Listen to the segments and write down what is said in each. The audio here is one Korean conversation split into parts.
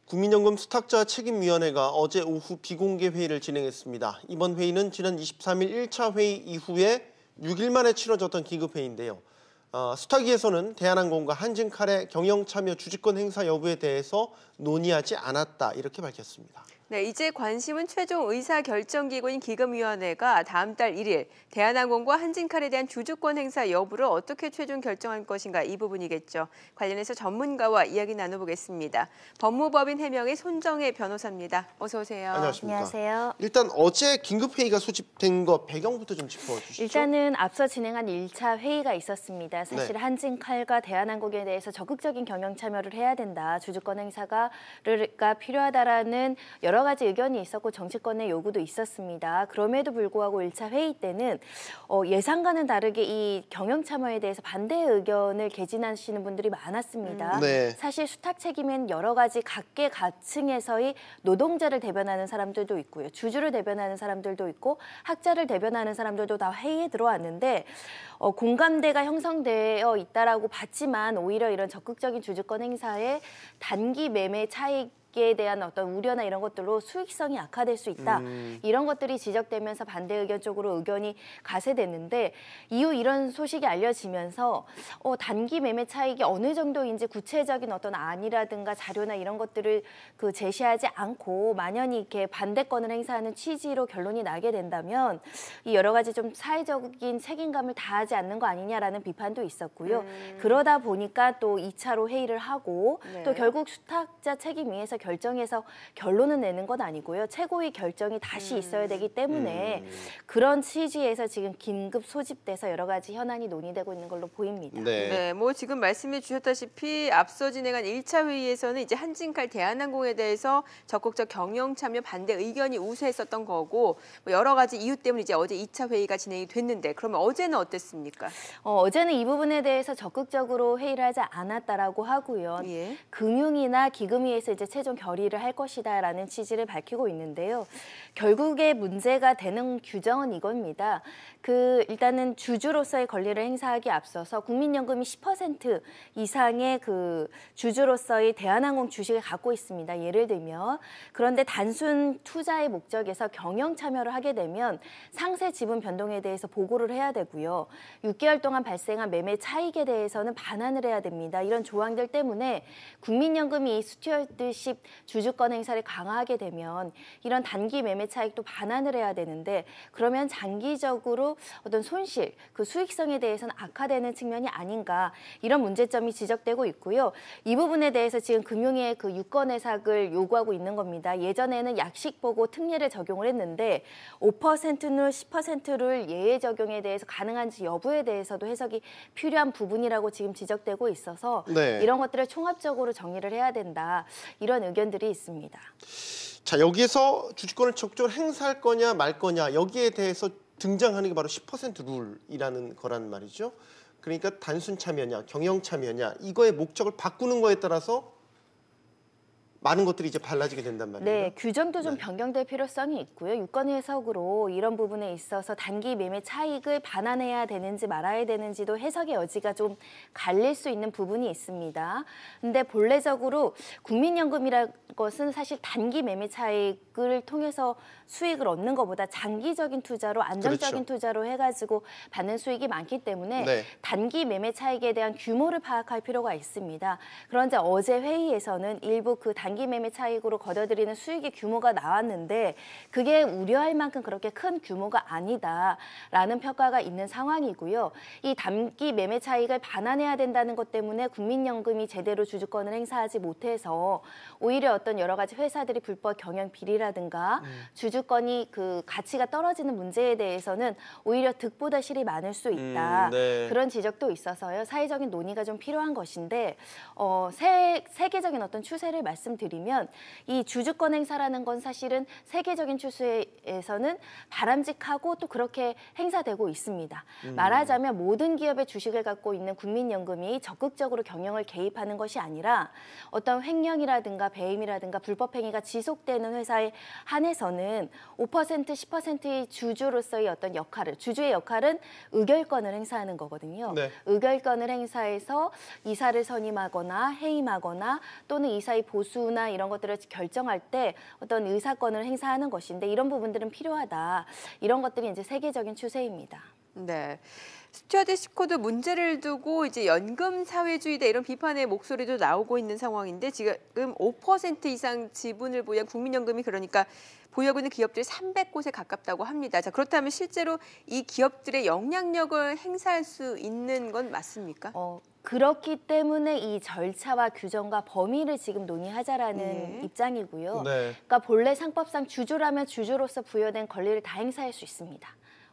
국민연금 수탁자 책임위원회가 어제 오후 비공개 회의를 진행했습니다. 이번 회의는 지난 23일 1차 회의 이후에 6일 만에 치러졌던 긴급회의인데요. 수탁위에서는 대한항공과 한진칼의 경영 참여 주주권 행사 여부에 대해서 논의하지 않았다 이렇게 밝혔습니다. 네, 이제 관심은 최종 의사결정기구인 기금위원회가 다음 달 1일 대한항공과 한진칼에 대한 주주권 행사 여부를 어떻게 최종 결정할 것인가 이 부분이겠죠. 관련해서 전문가와 이야기 나눠보겠습니다. 법무법인 해명의 손정혜 변호사입니다. 어서 오세요. 안녕하십니까. 안녕하세요. 일단 어제 긴급회의가 소집된 것 배경부터 좀 짚어주시죠. 일단은 앞서 진행한 1차 회의가 있었습니다. 사실 네. 한진칼과 대한항공에 대해서 적극적인 경영 참여를 해야 된다. 주주권 행사가 필요하다라는 여러 가지 의견이 있었고 정치권의 요구도 있었습니다. 그럼에도 불구하고 1차 회의 때는 예상과는 다르게 이 경영 참여에 대해서 반대의 의견을 개진하시는 분들이 많았습니다. 네. 사실 수탁 책임엔 여러 가지 각계각층에서의 노동자를 대변하는 사람들도 있고요. 주주를 대변하는 사람들도 있고 학자를 대변하는 사람들도 다 회의에 들어왔는데 공감대가 형성되어 있다라고 봤지만 오히려 이런 적극적인 주주권 행사에 단기 매매 차익에 대한 어떤 우려나 이런 것들로 수익성이 악화될 수 있다. 이런 것들이 지적되면서 반대 의견 쪽으로 의견이 가세됐는데 이후 이런 소식이 알려지면서 단기 매매 차익이 어느 정도인지 구체적인 어떤 안이라든가 자료나 이런 것들을 제시하지 않고 만연히 이렇게 반대권을 행사하는 취지로 결론이 나게 된다면 이 여러 가지 좀 사회적인 책임감을 다하지 않는 거 아니냐라는 비판도 있었고요. 그러다 보니까 또 2차로 회의를 하고 네. 또 결국 수탁자 책임위에서 결정해서 결론은 내는 건 아니고요. 최고위 결정이 다시 있어야 되기 때문에 그런 취지에서 지금 긴급 소집돼서 여러 가지 현안이 논의되고 있는 걸로 보입니다. 네, 뭐 지금 말씀해 주셨다시피 앞서 진행한 1차 회의에서는 이제 한진칼 대한항공에 대해서 적극적 경영 참여 반대 의견이 우세했었던 거고 뭐 여러 가지 이유 때문에 이제 어제 2차 회의가 진행이 됐는데 그러면 어제는 어땠습니까? 어제는 이 부분에 대해서 적극적으로 회의를 하지 않았다라고 하고요. 예. 금융위나 기금위에서 이제 최종 결의를 할 것이다라는 취지를 밝히고 있는데요. 결국에 문제가 되는 규정은 이겁니다. 일단은 주주로서의 권리를 행사하기 앞서서 국민연금이 10% 이상의 주주로서의 대한항공 주식을 갖고 있습니다. 예를 들면 그런데 단순 투자의 목적에서 경영 참여를 하게 되면 상세 지분 변동에 대해서 보고를 해야 되고요. 6개월 동안 발생한 매매 차익에 대해서는 반환을 해야 됩니다. 이런 조항들 때문에 국민연금이 이 스튜어드십 주주권 행사를 강화하게 되면 이런 단기 매매 차익도 반환을 해야 되는데 그러면 장기적으로 어떤 손실, 수익성에 대해서는 악화되는 측면이 아닌가 이런 문제점이 지적되고 있고요. 이 부분에 대해서 지금 금융위의 유권 해석을 요구하고 있는 겁니다. 예전에는 약식 보고 특례를 적용을 했는데 5%는 10%를 예외 적용에 대해서 가능한지 여부에 대해서도 해석이 필요한 부분이라고 지금 지적되고 있어서 네. 이런 것들을 총합적으로 정리를 해야 된다. 이런 의견들이 있습니다. 자, 여기에서 주주권을 적극적으로 행사할 거냐 말 거냐 여기에 대해서 등장하는 게 바로 10% 룰이라는 거란 말이죠. 그러니까 단순 참여냐 경영 참여냐 이거의 목적을 바꾸는 거에 따라서 많은 것들이 이제 달라지게 된단 말이에요. 네, 규정도 좀 변경될 필요성이 있고요. 유권 해석으로 이런 부분에 있어서 단기 매매 차익을 반환해야 되는지 말아야 되는지도 해석의 여지가 좀 갈릴 수 있는 부분이 있습니다. 근데 본래적으로 국민연금이라는 것은 사실 단기 매매 차익을 통해서 수익을 얻는 것보다 장기적인 투자로 안정적인 그렇죠. 투자로 해가지고 받는 수익이 많기 때문에 네. 단기 매매 차익에 대한 규모를 파악할 필요가 있습니다. 그런데 어제 회의에서는 일부 단기 매매 차익으로 거둬들이는 수익의 규모가 나왔는데 그게 우려할 만큼 그렇게 큰 규모가 아니다라는 평가가 있는 상황이고요. 이 단기 매매 차익을 반환해야 된다는 것 때문에 국민연금이 제대로 주주권을 행사하지 못해서 오히려 어떤 여러 가지 회사들이 불법 경영 비리라든가 주주권이 가치가 떨어지는 문제에 대해서는 오히려 득보다 실이 많을 수 있다. 네. 그런 지적도 있어서요. 사회적인 논의가 좀 필요한 것인데 세계적인 어떤 추세를 말씀드리면 이 주주권 행사라는 건 사실은 세계적인 추세에서는 바람직하고 또 그렇게 행사되고 있습니다. 말하자면 모든 기업의 주식을 갖고 있는 국민연금이 적극적으로 경영을 개입하는 것이 아니라 어떤 횡령이라든가 배임이라든가 불법 행위가 지속되는 회사에 한해서는 5%, 10%의 주주로서의 어떤 주주의 역할은 의결권을 행사하는 거거든요. 네. 의결권을 행사해서 이사를 선임하거나 해임하거나 또는 이사의 보수 기부나 이런 것들을 결정할 때 어떤 의사권을 행사하는 것인데 이런 부분들은 필요하다. 이런 것들이 이제 세계적인 추세입니다. 네. 스튜어디스 코드 문제를 두고 이제 연금 사회주의다 이런 비판의 목소리도 나오고 있는 상황인데 지금 5% 이상 지분을 보유한 국민연금이 그러니까 보유하고 있는 기업들이 300곳에 가깝다고 합니다. 자, 그렇다면 실제로 이 기업들의 영향력을 행사할 수 있는 건 맞습니까? 그렇기 때문에 이 절차와 규정과 범위를 지금 논의하자라는 입장이고요. 네. 그러니까 본래 상법상 주주라면 주주로서 부여된 권리를 다 행사할 수 있습니다.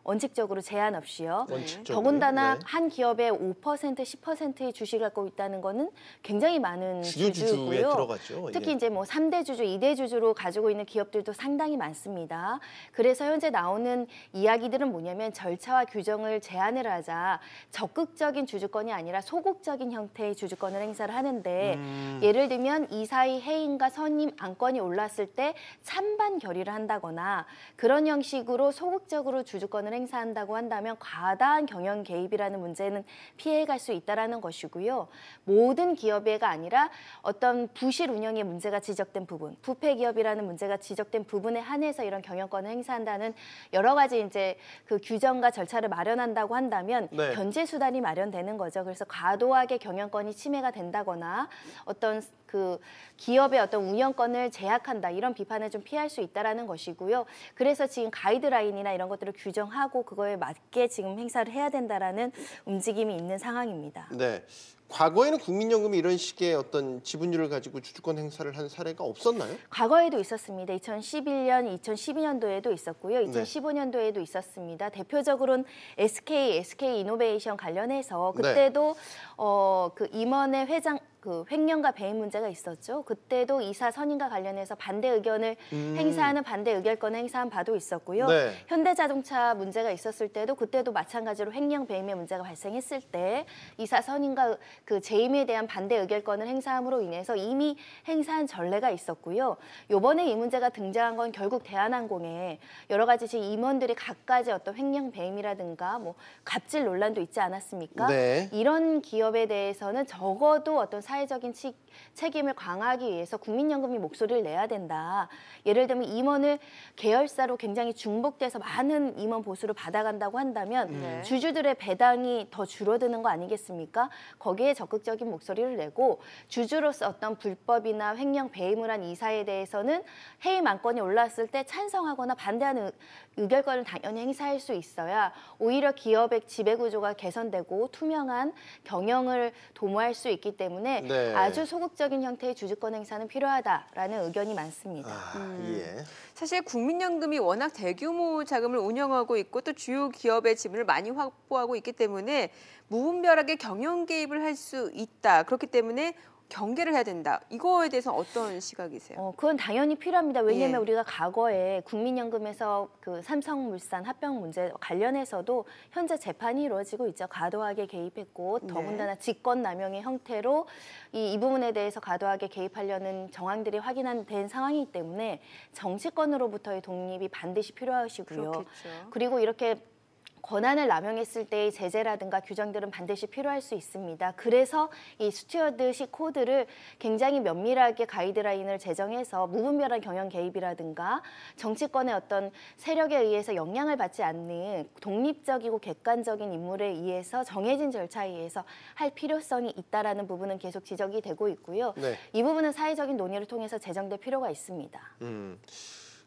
원칙적으로 제한 없이요. 원칙적으로. 더군다나 네. 한 기업의 5%, 10%의 주식을 갖고 있다는 거는 굉장히 많은 주주에 주주고요. 들어가죠. 특히 예. 이제 뭐 3대 주주, 2대 주주로 가지고 있는 기업들도 상당히 많습니다. 그래서 현재 나오는 이야기들은 뭐냐면 절차와 규정을 제한을 하자 적극적인 주주권이 아니라 소극적인 형태의 주주권을 행사를 하는데 예를 들면 이사의 해임과 선임 안건이 올랐을 때 찬반 결의를 한다거나 그런 형식으로 소극적으로 주주권을 행사한다고 한다면 과다한 경영 개입이라는 문제는 피해갈 수 있다는 것이고요. 모든 기업에가 아니라 어떤 부실 운영의 문제가 지적된 부분, 부패 기업이라는 문제가 지적된 부분에 한해서 이런 경영권을 행사한다는 여러 가지 이제 그 규정과 절차를 마련한다고 한다면 네. 견제 수단이 마련되는 거죠. 그래서 과도하게 경영권이 침해가 된다거나 어떤 그 기업의 어떤 운영권을 제약한다 이런 비판을 좀 피할 수 있다라는 것이고요. 그래서 지금 가이드라인이나 이런 것들을 규정하고 그거에 맞게 지금 행사를 해야 된다라는 움직임이 있는 상황입니다. 네. 과거에는 국민연금이 이런 식의 어떤 지분율을 가지고 주주권 행사를 한 사례가 없었나요? 과거에도 있었습니다. 2011년, 2012년도에도 있었고요. 2015년도에도 있었습니다. 대표적으로는 SK 이노베이션 관련해서 그때도 그 임원의 회장 그 횡령과 배임 문제가 있었죠. 그때도 이사 선임과 관련해서 반대 의견을 행사하는 반대 의결권을 행사한 바도 있었고요. 네. 현대자동차 문제가 있었을 때도 그때도 마찬가지로 횡령 배임의 문제가 발생했을 때 이사 선임과 그 재임에 대한 반대 의결권을 행사함으로 인해서 이미 행사한 전례가 있었고요. 이번에 이 문제가 등장한 건 결국 대한항공에 여러 가지 지금 임원들이 갖가지 어떤 횡령 배임이라든가 뭐 갑질 논란도 있지 않았습니까? 네. 이런 기업에 대해서는 적어도 어떤 사회적인 책임을 강화하기 위해서 국민연금이 목소리를 내야 된다. 예를 들면 임원을 계열사로 굉장히 중복돼서 많은 임원 보수를 받아간다고 한다면 주주들의 배당이 더 줄어드는 거 아니겠습니까? 거기에 적극적인 목소리를 내고 주주로서 어떤 불법이나 횡령 배임을 한 이사에 대해서는 해임 안건이 올랐을 때 찬성하거나 반대하는 의결권을 당연히 행사할 수 있어야 오히려 기업의 지배구조가 개선되고 투명한 경영을 도모할 수 있기 때문에 네. 아주 소극적인 형태의 주주권 행사는 필요하다라는 의견이 많습니다. 예. 사실 국민연금이 워낙 대규모 자금을 운영하고 있고 또 주요 기업의 지분을 많이 확보하고 있기 때문에 무분별하게 경영 개입을 할 수 있다. 그렇기 때문에 경계를 해야 된다. 이거에 대해서 어떤 시각이세요? 그건 당연히 필요합니다. 왜냐하면 예. 우리가 과거에 국민연금에서 그 삼성물산 합병 문제 관련해서도 현재 재판이 이루어지고 있죠. 과도하게 개입했고 더군다나 직권남용의 형태로 이 부분에 대해서 과도하게 개입하려는 정황들이 확인된 상황이기 때문에 정치권으로부터의 독립이 반드시 필요하시고요. 그렇겠죠. 그리고 이렇게 권한을 남용했을 때의 제재라든가 규정들은 반드시 필요할 수 있습니다. 그래서 이 스튜어드십 코드를 굉장히 면밀하게 가이드라인을 제정해서 무분별한 경영 개입이라든가 정치권의 어떤 세력에 의해서 영향을 받지 않는 독립적이고 객관적인 인물에 의해서 정해진 절차에 의해서 할 필요성이 있다라는 부분은 계속 지적이 되고 있고요. 네. 이 부분은 사회적인 논의를 통해서 제정될 필요가 있습니다.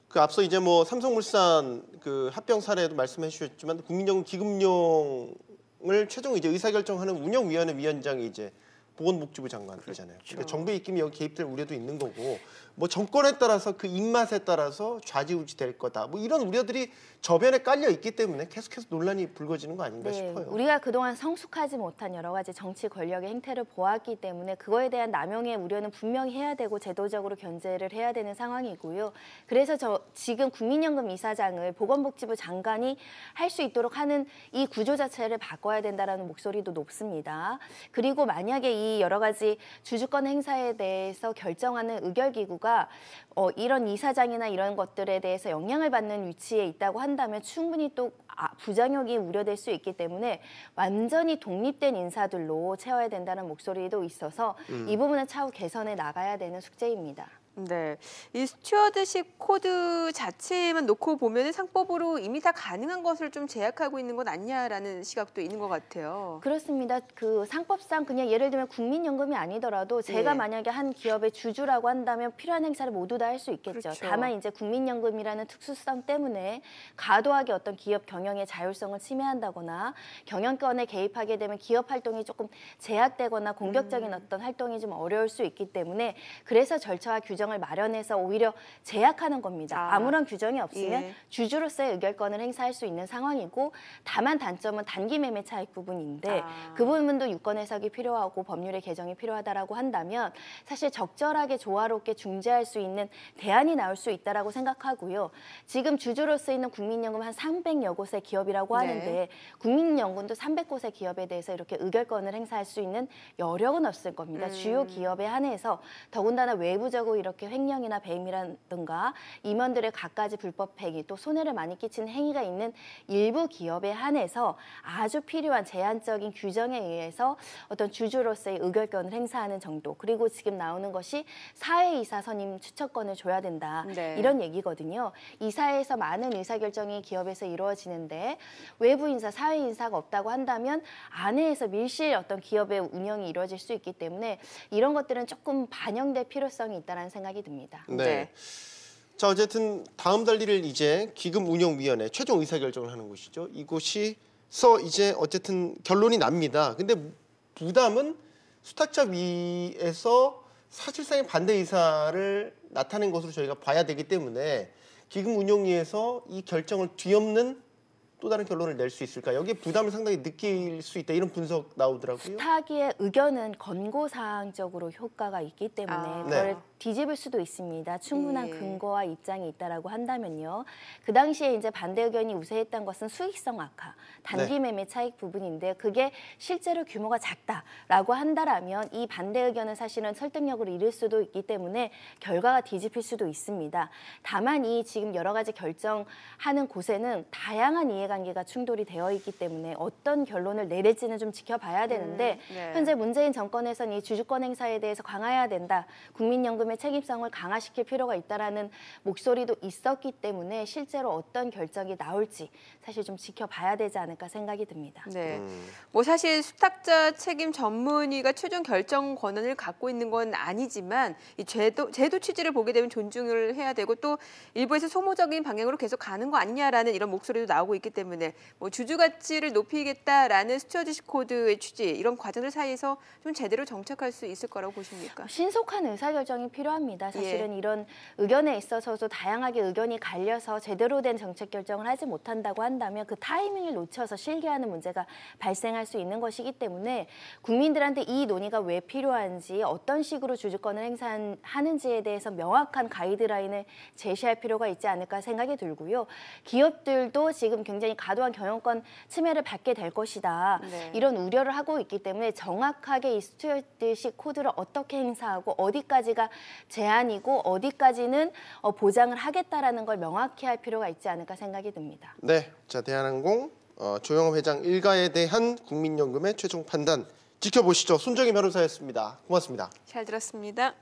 그 앞서 이제 뭐 삼성물산 그 합병 사례도 말씀해 주셨지만 국민연금 기금용을 최종 이제 의사결정하는 운영위원회 위원장이 이제 보건복지부 장관이잖아요. 그렇죠. 그러니까 정부의 입김이 여기 개입될 우려도 있는 거고 뭐 정권에 따라서 그 입맛에 따라서 좌지우지 될 거다. 뭐 이런 우려들이 저변에 깔려 있기 때문에 계속해서 논란이 불거지는 거 아닌가 싶어요. 우리가 그동안 성숙하지 못한 여러 가지 정치 권력의 행태를 보았기 때문에 그거에 대한 남용의 우려는 분명히 해야 되고 제도적으로 견제를 해야 되는 상황이고요. 그래서 지금 국민연금 이사장을 보건복지부 장관이 할 수 있도록 하는 이 구조 자체를 바꿔야 된다라는 목소리도 높습니다. 그리고 만약에 이 이 여러 가지 주주권 행사에 대해서 결정하는 의결기구가 이런 이사장이나 이런 것들에 대해서 영향을 받는 위치에 있다고 한다면 충분히 또 부작용이 우려될 수 있기 때문에 완전히 독립된 인사들로 채워야 된다는 목소리도 있어서 이 부분은 차후 개선해 나가야 되는 숙제입니다. 네, 이 스튜어드십 코드 자체만 놓고 보면 상법으로 이미 다 가능한 것을 좀 제약하고 있는 것 아니냐라는 시각도 있는 것 같아요. 그렇습니다. 그 상법상 그냥 예를 들면 국민연금이 아니더라도 제가 예. 만약에 한 기업의 주주라고 한다면 필요한 행사를 모두 다 할 수 있겠죠. 그렇죠. 다만 이제 국민연금이라는 특수성 때문에 과도하게 어떤 기업 경영의 자율성을 침해한다거나 경영권에 개입하게 되면 기업 활동이 조금 제약되거나 공격적인 어떤 활동이 좀 어려울 수 있기 때문에 그래서 절차와 규정을 마련해서 오히려 제약하는 겁니다. 아무런 규정이 없으면 예. 주주로서의 의결권을 행사할 수 있는 상황이고 다만 단점은 단기 매매 차익 부분인데 그 부분도 유권 해석이 필요하고 법률의 개정이 필요하다라고 한다면 사실 적절하게 조화롭게 중재할 수 있는 대안이 나올 수 있다라고 생각하고요. 지금 주주로서 있는 국민연금 한 300여 곳의 기업이라고 하는데 국민연금도 300곳의 기업에 대해서 이렇게 의결권을 행사할 수 있는 여력은 없을 겁니다. 주요 기업에 한해서 더군다나 외부적으로 이렇게 횡령이나 배임이라든가 임원들의 갖가지 불법 행위 또 손해를 많이 끼치는 행위가 있는 일부 기업에 한해서 아주 필요한 제한적인 규정에 의해서 어떤 주주로서의 의결권을 행사하는 정도 그리고 지금 나오는 것이 사회이사 선임 추천권을 줘야 된다 이런 얘기거든요. 이사회에서 많은 의사결정이 기업에서 이루어지는데 외부 인사, 사회 인사가 없다고 한다면 안에에서 밀실 어떤 기업의 운영이 이루어질 수 있기 때문에 이런 것들은 조금 반영될 필요성이 있다는 생각이 듭니다. 네. 자, 어쨌든 다음 달 1일 이제 기금운용위원회 최종 의사결정을 하는 곳이죠. 이곳이서 이제 어쨌든 결론이 납니다. 근데 부담은 수탁자위에서 사실상의 반대 의사를 나타낸 것으로 저희가 봐야 되기 때문에 기금운용위에서 이 결정을 뒤엎는 또 다른 결론을 낼 수 있을까? 여기에 부담을 상당히 느낄 수 있다. 이런 분석 나오더라고요. 스타기의 의견은 권고사항적으로 효과가 있기 때문에 그걸 뒤집을 수도 있습니다. 충분한 근거와 입장이 있다라고 한다면요. 그 당시에 이제 반대 의견이 우세했던 것은 수익성 악화, 단기 매매 차익 부분인데 그게 실제로 규모가 작다라고 한다라면 이 반대 의견은 사실은 설득력을 잃을 수도 있기 때문에 결과가 뒤집힐 수도 있습니다. 다만 이 지금 여러 가지 결정하는 곳에는 다양한 이해관계가 충돌이 되어 있기 때문에 어떤 결론을 내릴지는 좀 지켜봐야 되는데 현재 문재인 정권에서는 이 주주권 행사에 대해서 강화해야 된다. 국민연금의 책임성을 강화시킬 필요가 있다라는 목소리도 있었기 때문에 실제로 어떤 결정이 나올지 사실 좀 지켜봐야 되지 않을까 생각이 듭니다. 네, 뭐 사실 수탁자 책임 전문의가 최종 결정 권한을 갖고 있는 건 아니지만 이 제도 취지를 보게 되면 존중을 해야 되고 또 일부에서 소모적인 방향으로 계속 가는 거 아니냐라는 이런 목소리도 나오고 있기 때문에 뭐 주주 가치를 높이겠다라는 스튜어드십 코드의 취지 이런 과정들 사이에서 좀 제대로 정착할 수 있을 거라고 보십니까? 신속한 의사결정이 필요합니다. 사실은 이런 의견에 있어서도 다양하게 의견이 갈려서 제대로 된 정책 결정을 하지 못한다고 한다면 그 타이밍을 놓쳐서 실기하는 문제가 발생할 수 있는 것이기 때문에 국민들한테 이 논의가 왜 필요한지 어떤 식으로 주주권을 행사하는지에 대해서 명확한 가이드라인을 제시할 필요가 있지 않을까 생각이 들고요. 기업들도 지금 굉장히 과도한 경영권 침해를 받게 될 것이다. 이런 우려를 하고 있기 때문에 정확하게 이 스튜어드십 코드를 어떻게 행사하고 어디까지가 제한이고 어디까지는 보장을 하겠다라는 걸 명확히 할 필요가 있지 않을까 생각이 듭니다. 네, 자 대한항공 조영업 회장 일가에 대한 국민연금의 최종 판단 지켜보시죠. 손정희 변호사였습니다. 고맙습니다. 잘 들었습니다.